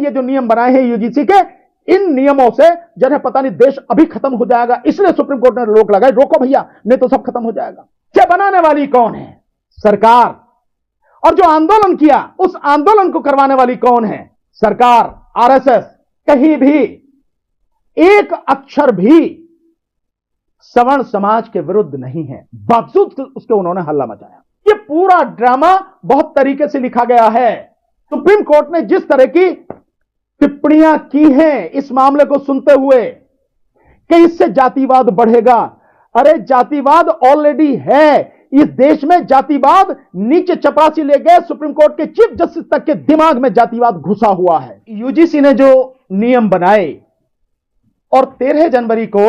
ये जो नियम बनाए हैं यूजीसी के, इन नियमों से जिन्हें पता नहीं देश अभी खत्म हो जाएगा, इसलिए सुप्रीम कोर्ट ने रोक लगाई, रोको भैया नहीं तो सब खत्म हो जाएगा। क्या बनाने वाली कौन है? सरकार। और जो आंदोलन किया उस आंदोलन को करवाने वाली कौन है? सरकार, आरएसएस। कहीं भी एक अक्षर भी सवर्ण समाज के विरुद्ध नहीं है, बावजूद उसके उन्होंने हल्ला मचाया। ये पूरा ड्रामा बहुत तरीके से लिखा गया है। सुप्रीम कोर्ट ने जिस तरह की टिप्पणियां की हैं इस मामले को सुनते हुए कि इससे जातिवाद बढ़ेगा, अरे जातिवाद ऑलरेडी है इस देश में। जातिवाद नीचे चपरासी ले गए, सुप्रीम कोर्ट के चीफ जस्टिस तक के दिमाग में जातिवाद घुसा हुआ है। यूजीसी ने जो नियम बनाए और 13 जनवरी को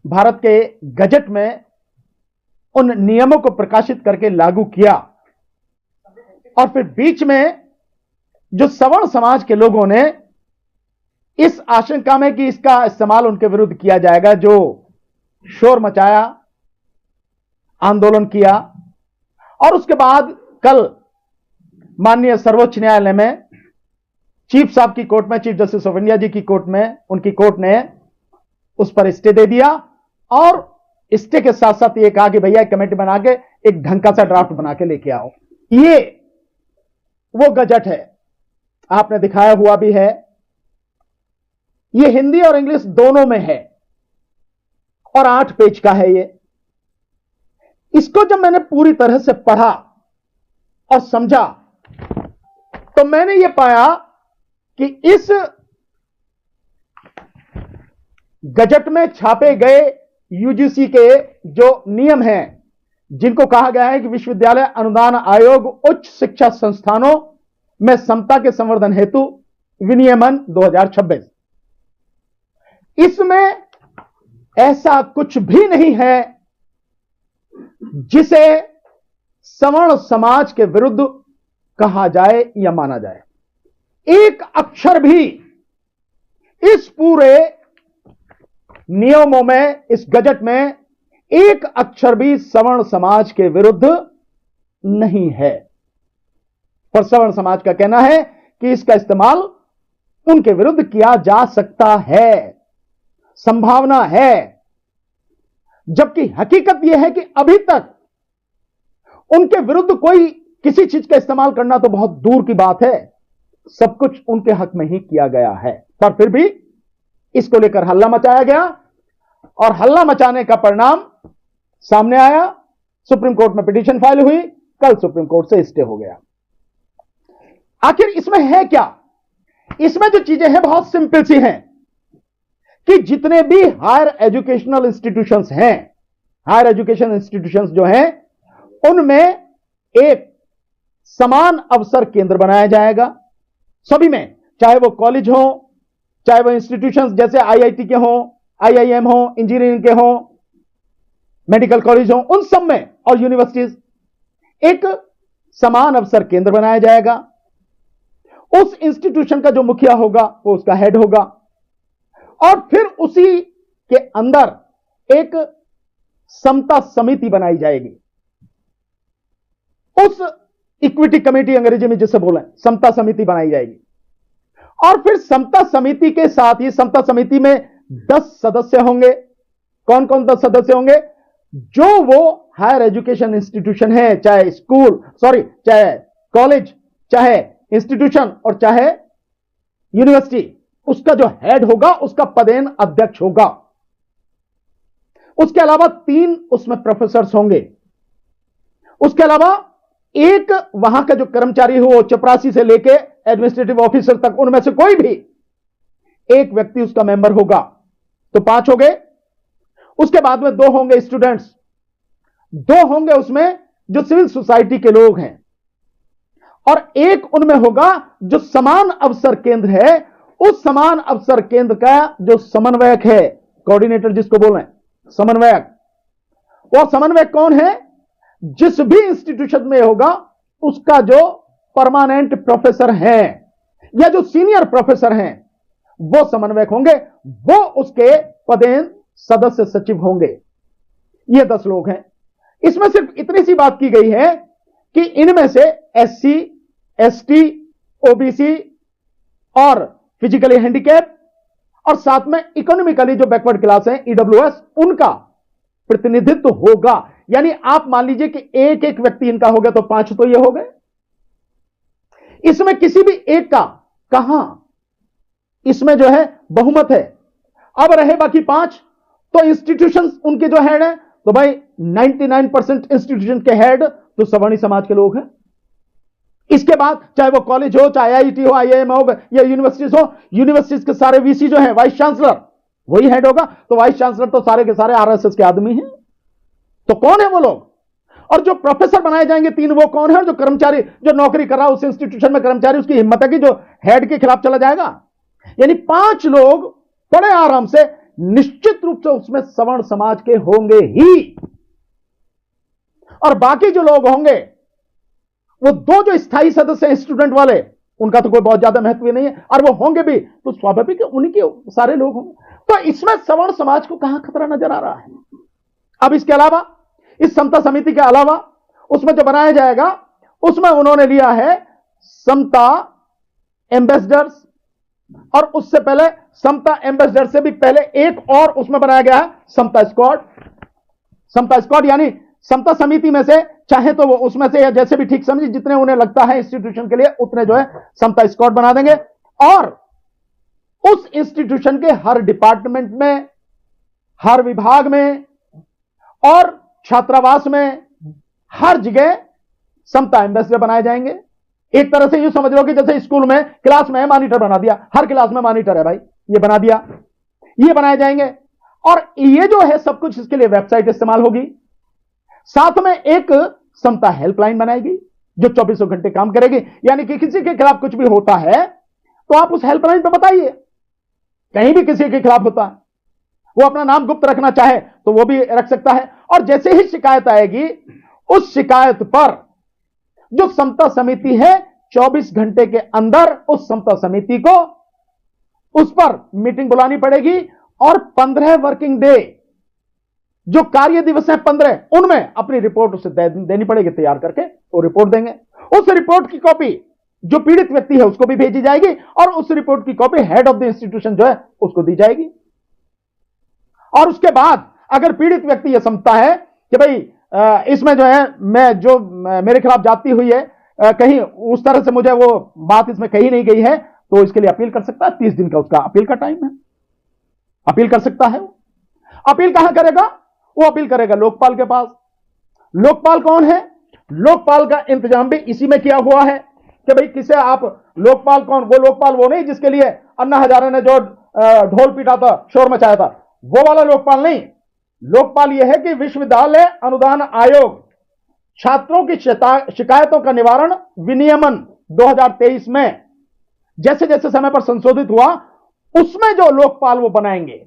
भारत के गजट में उन नियमों को प्रकाशित करके लागू किया, और फिर बीच में जो सवर्ण समाज के लोगों ने इस आशंका में कि इसका इस्तेमाल उनके विरुद्ध किया जाएगा, जो शोर मचाया, आंदोलन किया, और उसके बाद कल माननीय सर्वोच्च न्यायालय में चीफ साहब की कोर्ट में, चीफ जस्टिस ऑफ इंडिया जी की कोर्ट में, उनकी कोर्ट ने उस पर स्टे दे दिया, और स्टे के साथ साथ ये कहा कि भैया एक कमेटी बना के एक ढंग का सा ड्राफ्ट बना के लेके आओ। ये वो गजट है, आपने दिखाया हुआ भी है, ये हिंदी और इंग्लिश दोनों में है और 8 पेज का है ये। इसको जब मैंने पूरी तरह से पढ़ा और समझा तो मैंने ये पाया कि इस गजट में छापे गए यूजीसी के जो नियम हैं, जिनको कहा गया है कि विश्वविद्यालय अनुदान आयोग उच्च शिक्षा संस्थानों में समता के संवर्धन हेतु विनियमन 2026, इसमें ऐसा कुछ भी नहीं है जिसे सवर्ण समाज के विरुद्ध कहा जाए या माना जाए। एक अक्षर भी इस पूरे नियमों में, इस गजट में एक अक्षर भी सवर्ण समाज के विरुद्ध नहीं है। पर सवर्ण समाज का कहना है कि इसका इस्तेमाल उनके विरुद्ध किया जा सकता है, संभावना है, जबकि हकीकत यह है कि अभी तक उनके विरुद्ध कोई किसी चीज का इस्तेमाल करना तो बहुत दूर की बात है, सब कुछ उनके हक में ही किया गया है। पर फिर भी इसको लेकर हल्ला मचाया गया और हल्ला मचाने का परिणाम सामने आया। सुप्रीम कोर्ट में पिटीशन फाइल हुई, कल सुप्रीम कोर्ट से स्टे हो गया। आखिर इसमें है क्या? इसमें जो चीजें हैं बहुत सिंपल सी हैं कि जितने भी हायर एजुकेशनल इंस्टीट्यूशंस हैं, हायर एजुकेशन इंस्टीट्यूशंस जो हैं, उनमें एक समान अवसर केंद्र बनाया जाएगा सभी में, चाहे वो कॉलेज हो, चाहे वो इंस्टीट्यूशंस जैसे आईआईटी के हो, आईआईएम हो, इंजीनियरिंग के हो, मेडिकल कॉलेज हो, उन सब में, और यूनिवर्सिटीज, एक समान अवसर केंद्र बनाया जाएगा। उस इंस्टीट्यूशन का जो मुखिया होगा वो उसका हेड होगा, और फिर उसी के अंदर एक समता समिति बनाई जाएगी। उस इक्विटी कमेटी अंग्रेजी में जिसे बोलें, समता समिति बनाई जाएगी। और फिर समता समिति के साथ ही समता समिति में 10 सदस्य होंगे। कौन कौन 10 सदस्य होंगे? जो वो हायर एजुकेशन इंस्टीट्यूशन है, चाहे चाहे कॉलेज, चाहे इंस्टीट्यूशन और चाहे यूनिवर्सिटी, उसका जो हेड होगा उसका पदेन अध्यक्ष होगा। उसके अलावा 3 उसमें प्रोफेसर्स होंगे। उसके अलावा एक वहां का जो कर्मचारी हो, वो चपरासी से लेके एडमिनिस्ट्रेटिव ऑफिसर तक, उनमें से कोई भी एक व्यक्ति उसका मेंबर होगा, तो 5 हो गए। उसके बाद में 2 होंगे स्टूडेंट्स, 2 होंगे उसमें जो सिविल सोसाइटी के लोग हैं, और एक उनमें होगा जो समान अवसर केंद्र है। उस समान अवसर केंद्र का जो समन्वयक है, कोऑर्डिनेटर जिसको बोल रहे हैं, समन्वयक, वो समन्वयक कौन है? जिस भी इंस्टीट्यूशन में होगा उसका जो परमानेंट प्रोफेसर हैं या जो सीनियर प्रोफेसर हैं वो समन्वयक होंगे, वो उसके पदेन सदस्य सचिव होंगे। ये 10 लोग हैं। इसमें सिर्फ इतनी सी बात की गई है कि इनमें से एससी, एसटी, ओबीसी और फिजिकली हैंडीकैप और साथ में इकोनॉमिकली जो बैकवर्ड क्लास है ईडब्ल्यूएस, उनका प्रतिनिधित्व होगा। यानी आप मान लीजिए कि एक एक व्यक्ति इनका हो गया तो 5 तो ये हो गए। इसमें किसी भी एक का कहां इसमें जो है बहुमत है। अब रहे बाकी 5, तो इंस्टीट्यूशंस उनके जो हेड है, तो भाई 99% इंस्टीट्यूशन के हेड तो सवर्णी समाज के लोग हैं। इसके बाद चाहे वो कॉलेज हो, चाहे आईआईटी हो, आईआईएम हो या यूनिवर्सिटीज हो, यूनिवर्सिटीज के सारे वीसी जो है, वाइस चांसलर वही हेड होगा। तो वाइस चांसलर तो सारे के सारे आरएसएस के आदमी हैं। तो कौन है वो लोग? और जो प्रोफेसर बनाए जाएंगे 3, वो कौन है? और जो कर्मचारी जो नौकरी कर रहा है उस इंस्टीट्यूशन में कर्मचारी, उसकी हिम्मत है कि जो हेड के खिलाफ चला जाएगा। यानी 5 लोग बड़े आराम से निश्चित रूप से उसमें सवर्ण समाज के होंगे ही। और बाकी जो लोग होंगे वो 2 जो स्थायी सदस्य हैं स्टूडेंट वाले, उनका तो कोई बहुत ज्यादा महत्व नहीं है, और वो होंगे भी तो स्वाभाविक है उन्हीं के सारे लोग होंगे। तो इसमें सवर्ण समाज को कहां खतरा नजर आ रहा है? अब इसके अलावा, इस समता समिति के अलावा उसमें जो बनाया जाएगा, उसमें उन्होंने लिया है समता एम्बेसडर्स, और उससे पहले समता एम्बेसडर से भी पहले एक और उसमें बनाया गया है समता स्क्वाड। समता स्क्वाड यानी समता समिति में से चाहे तो वो उसमें से या जैसे भी ठीक समझे, जितने उन्हें लगता है इंस्टीट्यूशन के लिए उतने जो है समता स्क्वाड बना देंगे। और उस इंस्टीट्यूशन के हर डिपार्टमेंट में, हर विभाग में और छात्रावास में, हर जगह समता एम्बेसडर बनाए जाएंगे। एक तरह से यूं समझ लो कि जैसे स्कूल में क्लास में मॉनिटर बना दिया, हर क्लास में मॉनिटर है भाई, ये बना दिया, ये बनाए जाएंगे। और ये जो है सब कुछ, इसके लिए वेबसाइट इस्तेमाल होगी। साथ में एक समता हेल्पलाइन बनाएगी जो 24 घंटे काम करेगी। यानी कि किसी के खिलाफ कुछ भी होता है तो आप उस हेल्पलाइन पर बताइए। कहीं भी किसी के खिलाफ होता है, वो अपना नाम गुप्त रखना चाहे तो वो भी रख सकता है। और जैसे ही शिकायत आएगी, उस शिकायत पर जो समता समिति है 24 घंटे के अंदर उस समता समिति को उस पर मीटिंग बुलानी पड़ेगी, और 15 वर्किंग डे जो कार्य दिवस है 15, उनमें अपनी रिपोर्ट उसे देनी पड़ेगी, तैयार करके वो रिपोर्ट देंगे। उस रिपोर्ट की कॉपी जो पीड़ित व्यक्ति है उसको भी भेजी जाएगी, और उस रिपोर्ट की copy head of the institution जो है उसको दी जाएगी। और उसके बाद अगर पीड़ित व्यक्ति यह समझता है कि भाई इसमें जो है मेरे खिलाफ जाती हुई है, कहीं उस तरह से मुझे वो बात इसमें कही नहीं गई है, तो इसके लिए अपील कर सकता है। 30 दिन का उसका अपील का टाइम है, अपील कर सकता है। अपील कहां करेगा? वो अपील करेगा लोकपाल के पास। लोकपाल कौन है? लोकपाल का इंतजाम भी इसी में किया हुआ है कि भाई किसे आप लोकपाल कौन? वो लोकपाल वो नहीं जिसके लिए अन्ना हजारे ने जो ढोल पीटा था, शोर मचाया था, वो वाला लोकपाल नहीं। लोकपाल यह है कि विश्वविद्यालय अनुदान आयोग छात्रों की शिकायतों का निवारण विनियमन 2023 में जैसे जैसे समय पर संशोधित हुआ, उसमें जो लोकपाल वो बनाएंगे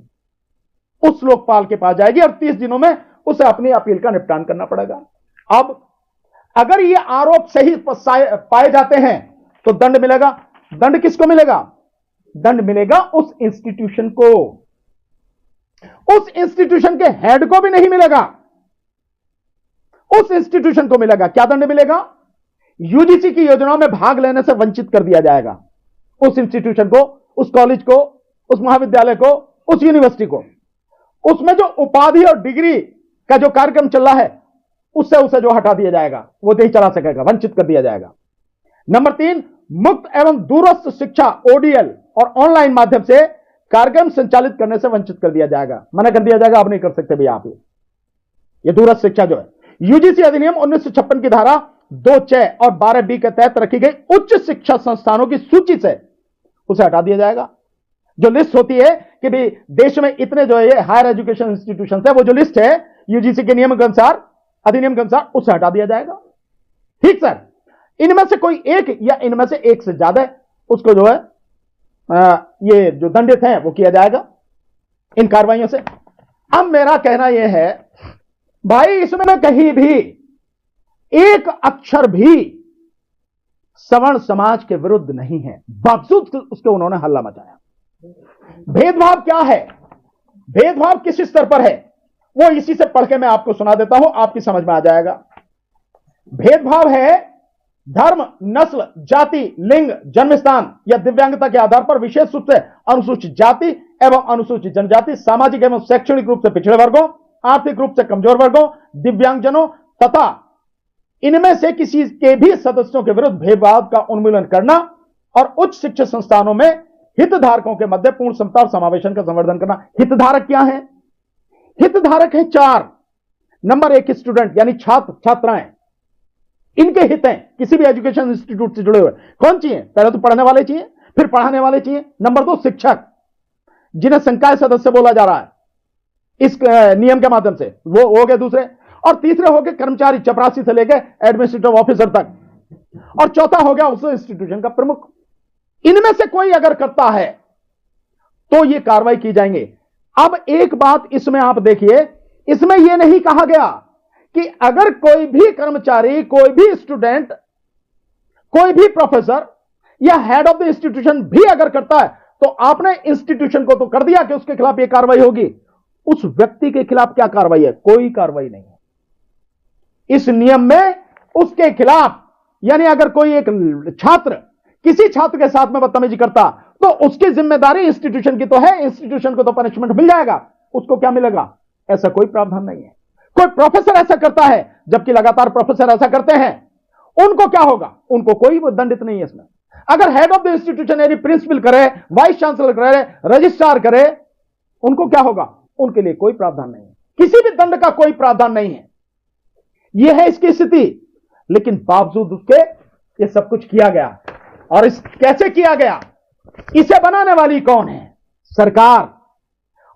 उस लोकपाल के पास जाएगी, और 30 दिनों में उसे अपनी अपील का निपटान करना पड़ेगा। अब अगर ये आरोप सही पाए जाते हैं तो दंड मिलेगा। दंड किसको मिलेगा? दंड मिलेगा उस इंस्टीट्यूशन को, उस इंस्टीट्यूशन के हेड को भी नहीं मिलेगा, उस इंस्टीट्यूशन को मिलेगा। क्या दंड मिलेगा? यूजीसी की योजनाओं में भाग लेने से वंचित कर दिया जाएगा उस इंस्टीट्यूशन को, उस कॉलेज को, उस महाविद्यालय को, उस यूनिवर्सिटी को। उसमें जो उपाधि और डिग्री का जो कार्यक्रम चल रहा है उससे उसे जो हटा दिया जाएगा, वो नहीं चला सकेगा, वंचित कर दिया जाएगा। नंबर 3, मुक्त एवं दूरस्थ शिक्षा ओडीएल और ऑनलाइन माध्यम से कार्यक्रम संचालित करने से वंचित कर दिया जाएगा, मना कर दिया जाएगा, आप नहीं कर सकते भैया आप ये दूरस्थ शिक्षा जो है। यूजीसी अधिनियम 1956 की धारा 2(च) और 12(b) के तहत रखी गई उच्च शिक्षा संस्थानों की सूची से उसे हटा दिया जाएगा। जो लिस्ट होती है कि भी देश में इतने जो है हायर एजुकेशन इंस्टीट्यूशन है, वो जो लिस्ट है यूजीसी के नियम के अनुसार, अधिनियम के अनुसार, उसे हटा दिया जाएगा। ठीक सर, इनमें से कोई एक या इनमें से एक से ज्यादा उसको जो है ये जो दंडित है वो किया जाएगा इन कार्रवाइयों से। अब मेरा कहना यह है भाई, इसमें कहीं भी एक अक्षर भी सवर्ण समाज के विरुद्ध नहीं है, बावजूद उसके उन्होंने हल्ला मचाया। भेदभाव क्या है, भेदभाव किस स्तर पर है, वो इसी से पढ़ के मैं आपको सुना देता हूं, आपकी समझ में आ जाएगा। भेदभाव है धर्म, नस्ल, जाति, लिंग, जन्मस्थान या दिव्यांगता के आधार पर विशेष रूप से अनुसूचित जाति एवं अनुसूचित जनजाति, सामाजिक एवं शैक्षणिक रूप से पिछड़े वर्गों, आर्थिक रूप से कमजोर वर्गों, दिव्यांगजनों तथा इनमें से किसी के भी सदस्यों के विरुद्ध भेदभाव का उन्मूलन करना और उच्च शिक्षा संस्थानों में हितधारकों के मध्य पूर्ण समता और समावेशन का संवर्धन करना। हितधारक क्या है? हितधारक है 4। नंबर 1 स्टूडेंट यानी छात्र छात्राएं, इनके हित हैं किसी भी एजुकेशन इंस्टीट्यूट से जुड़े हुए। कौन चाहिए? पहले तो पढ़ने वाले चाहिए, फिर पढ़ाने वाले चाहिए। नंबर 2 शिक्षक, जिन्हें संकाय सदस्य बोला जा रहा है इस नियम के माध्यम से, वो हो गए दूसरे। और तीसरे हो गए कर्मचारी, चपरासी से लेकर एडमिनिस्ट्रेटिव ऑफिसर तक। और चौथा हो गया उस इंस्टीट्यूशन का प्रमुख। इनमें से कोई अगर करता है तो यह कार्रवाई की जाएंगे। अब एक बात इसमें आप देखिए, इसमें यह नहीं कहा गया कि अगर कोई भी कर्मचारी, कोई भी स्टूडेंट, कोई भी प्रोफेसर या हेड ऑफ द इंस्टीट्यूशन भी अगर करता है तो आपने इंस्टीट्यूशन को तो कर दिया कि उसके खिलाफ यह कार्रवाई होगी। उस व्यक्ति के खिलाफ क्या कार्रवाई है? कोई कार्रवाई नहीं है इस नियम में उसके खिलाफ। यानी अगर कोई एक छात्र किसी छात्र के साथ में बदतमीजी करता तो उसकी जिम्मेदारी इंस्टीट्यूशन की तो है, इंस्टीट्यूशन को तो पनिशमेंट मिल जाएगा। उसको क्या मिलेगा? ऐसा कोई प्रावधान नहीं है। कोई प्रोफेसर ऐसा करता है, जबकि लगातार प्रोफेसर ऐसा करते हैं, उनको क्या होगा? उनको कोई दंडित नहीं है इसमें। अगर हेड ऑफ द इंस्टीट्यूशन यानी प्रिंसिपल करे, वाइस चांसलर करे, रजिस्ट्रार करे, उनको क्या होगा? उनके लिए कोई प्रावधान नहीं है, किसी भी दंड का कोई प्रावधान नहीं है। यह है इसकी स्थिति। लेकिन बावजूद उसके ये सब कुछ किया गया। और इस कैसे किया गया? इसे बनाने वाली कौन है? सरकार।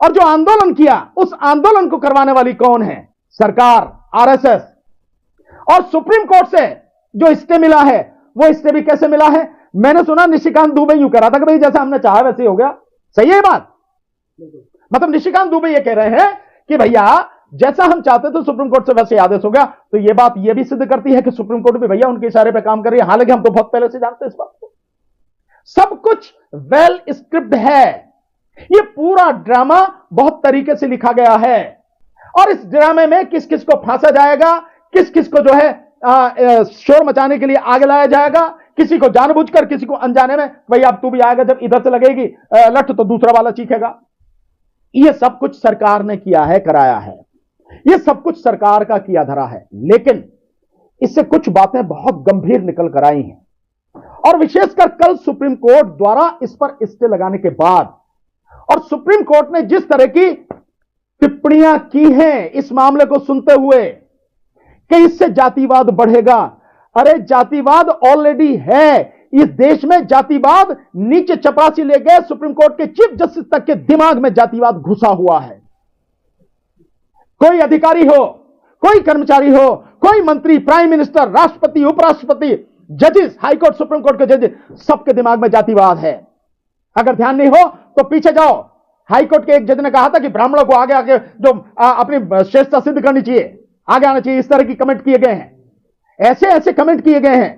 और जो आंदोलन किया, उस आंदोलन को करवाने वाली कौन है? सरकार, आरएसएस। और सुप्रीम कोर्ट से जो स्टे मिला है, वो स्टे भी कैसे मिला है? मैंने सुना निशिकांत दुबे यूं कह रहा था कि भाई जैसा हमने चाहा वैसे ही हो गया। सही है बात? मतलब निशिकांत दुबे ये कह रहे हैं कि भैया जैसा हम चाहते थे सुप्रीम कोर्ट से वैसे आदेश हो गया। तो यह बात यह भी सिद्ध करती है कि सुप्रीम कोर्ट भी भैया उनके इशारे पे काम कर रही है। हालांकि हम तो बहुत पहले से जानते हैं इस बात को। सब कुछ वेल स्क्रिप्ट है। यह पूरा ड्रामा बहुत तरीके से लिखा गया है। और इस ड्रामे में किस किस को फांसा जाएगा, किस किस को जो है शोर मचाने के लिए आगे लाया जाएगा, किसी को जानबूझकर, किसी को अनजाने में, भाई अब तू भी आएगा, जब इधर से लगेगी लठ तो दूसरा वाला चीखेगा। यह सब कुछ सरकार ने किया है, कराया है। यह सब कुछ सरकार का किया धरा है। लेकिन इससे कुछ बातें बहुत गंभीर निकल कर आई हैं। और विशेषकर कल सुप्रीम कोर्ट द्वारा इस पर स्टे लगाने के बाद और सुप्रीम कोर्ट ने जिस तरह की टिप्पणियां की हैं इस मामले को सुनते हुए कि इससे जातिवाद बढ़ेगा। अरे जातिवाद ऑलरेडी है इस देश में। जातिवाद नीचे चपरासी ले गए, सुप्रीम कोर्ट के चीफ जस्टिस तक के दिमाग में जातिवाद घुसा हुआ है। कोई अधिकारी हो, कोई कर्मचारी हो, कोई मंत्री, प्राइम मिनिस्टर, राष्ट्रपति, उपराष्ट्रपति, जजेस, हाईकोर्ट, सुप्रीम कोर्ट के जजेस, सबके दिमाग में जातिवाद है। अगर ध्यान नहीं हो तो पीछे जाओ। हाईकोर्ट के एक जज ने कहा था कि ब्राह्मणों को आगे आगे जो अपनी श्रेष्ठता सिद्ध करनी चाहिए, आगे आना चाहिए। इस तरह की कमेंट किए गए हैं, ऐसे ऐसे कमेंट किए गए हैं।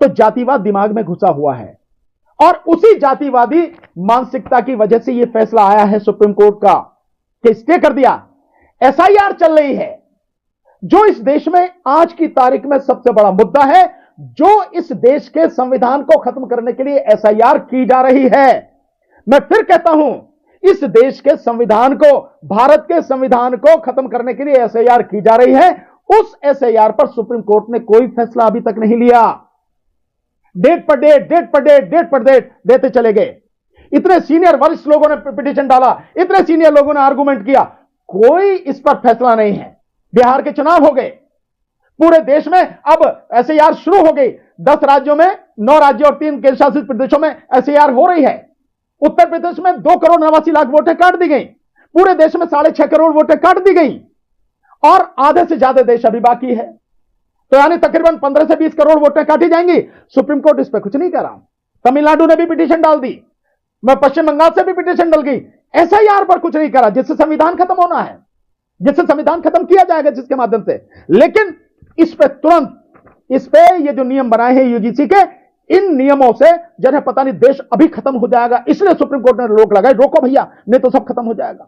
तो जातिवाद दिमाग में घुसा हुआ है। और उसी जातिवादी मानसिकता की वजह से यह फैसला आया है सुप्रीम कोर्ट का कि स्टे कर दिया। एसआईआर चल रही है, जो इस देश में आज की तारीख में सबसे बड़ा मुद्दा है, जो इस देश के संविधान को खत्म करने के लिए एसआईआर की जा रही है। मैं फिर कहता हूं, इस देश के संविधान को, भारत के संविधान को खत्म करने के लिए एसआईआर की जा रही है। उस एसआईआर पर सुप्रीम कोर्ट ने कोई फैसला अभी तक नहीं लिया। डेट पर डेट, डेट पर डेट, डेट पर डेट देते चले गए। इतने सीनियर वरिष्ठ लोगों ने पिटीशन डाला, इतने सीनियर लोगों ने आर्गुमेंट किया, कोई इस पर फैसला नहीं है। बिहार के चुनाव हो गए, पूरे देश में अब एसआईआर शुरू हो गई। 10 राज्यों में, 9 राज्यों और 3 केंद्र शासित प्रदेशों में एसआईआर हो रही है। उत्तर प्रदेश में 2,89,00,000 वोटें काट दी गई। पूरे देश में 6.5 करोड़ वोटें काट दी गई। और आधे से ज्यादा देश अभी बाकी है। तो यानी तकरीबन 15 से 20 करोड़ वोटें काटी जाएंगी। सुप्रीम कोर्ट इस पर कुछ नहीं कर रहा। तमिलनाडु ने भी पिटीशन डाल दी, मैं पश्चिम बंगाल से भी पिटीशन डल गई। एसआईआर पर कुछ नहीं करा, जिससे संविधान खत्म होना है, जिससे संविधान खत्म किया जाएगा, जिसके माध्यम से। लेकिन इस पे तुरंत, इस पे ये जो नियम बनाए हैं यूजीसी के, इन नियमों से जिन्हें पता नहीं देश अभी खत्म हो जाएगा, इसलिए सुप्रीम कोर्ट ने रोक लगाई। रोको भैया, नहीं तो सब खत्म हो जाएगा।